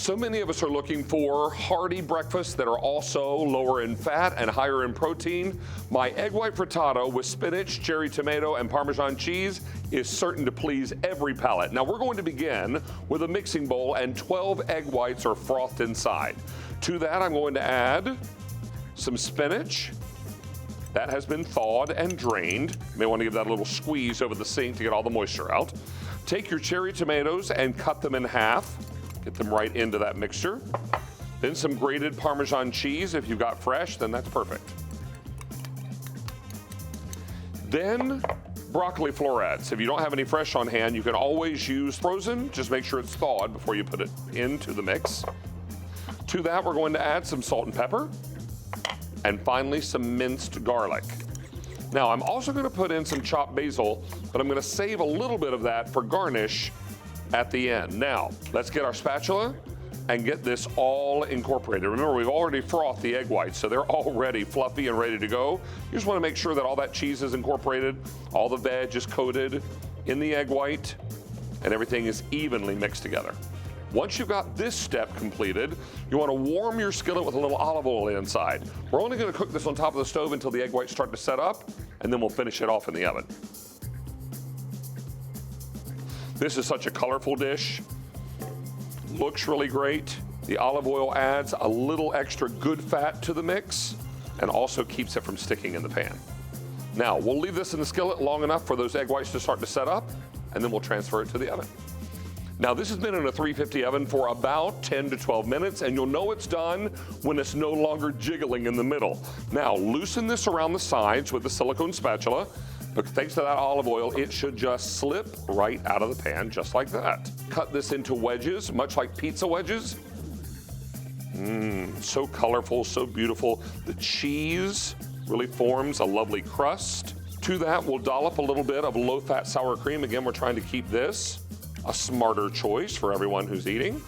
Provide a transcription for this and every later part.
So many of us are looking for hearty breakfasts that are also lower in fat and higher in protein. My egg white frittata with spinach, cherry tomato, and Parmesan cheese is certain to please every palate. Now we're going to begin with a mixing bowl and 12 egg whites are frothed inside. To that I'm going to add some spinach. That has been thawed and drained. You may want to give that a little squeeze over the sink to get all the moisture out. Take your cherry tomatoes and cut them in half. Get them right into that mixture. Then some grated Parmesan cheese. If you've got fresh, then that's perfect. Then broccoli florets. If you don't have any fresh on hand, you can always use frozen. Just make sure it's thawed before you put it into the mix. To that, we're going to add some salt and pepper. And finally, some minced garlic. Now, I'm also going to put in some chopped basil, but I'm going to save a little bit of that for garnish at the end. Now, let's get our spatula and get this all incorporated. Remember, we've already frothed the egg whites, so they're already fluffy and ready to go. You just want to make sure that all that cheese is incorporated, all the veg is coated in the egg white, and everything is evenly mixed together. Once you've got this step completed, you want to warm your skillet with a little olive oil inside. We're only going to cook this on top of the stove until the egg whites start to set up, and then we'll finish it off in the oven. This is such a colorful dish. Looks really great. The olive oil adds a little extra good fat to the mix and also keeps it from sticking in the pan. Now, we'll leave this in the skillet long enough for those egg whites to start to set up, and then we'll transfer it to the oven. Now, this has been in a 350 oven for about 10 to 12 minutes, and you'll know it's done when it's no longer jiggling in the middle. Now, loosen this around the sides with the silicone spatula. But thanks to that olive oil, it should just slip right out of the pan, just like that. Cut this into wedges, much like pizza wedges. So colorful, so beautiful. The cheese really forms a lovely crust. To that, we'll dollop a little bit of low-fat sour cream. Again, we're trying to keep this a smarter choice for everyone who's eating.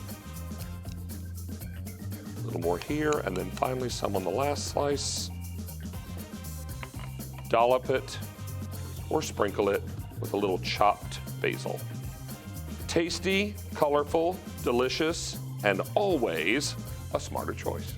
A little more here, and then finally some on the last slice. Dollop it, or sprinkle it with a little chopped basil. Tasty, colorful, delicious, and always a smarter choice.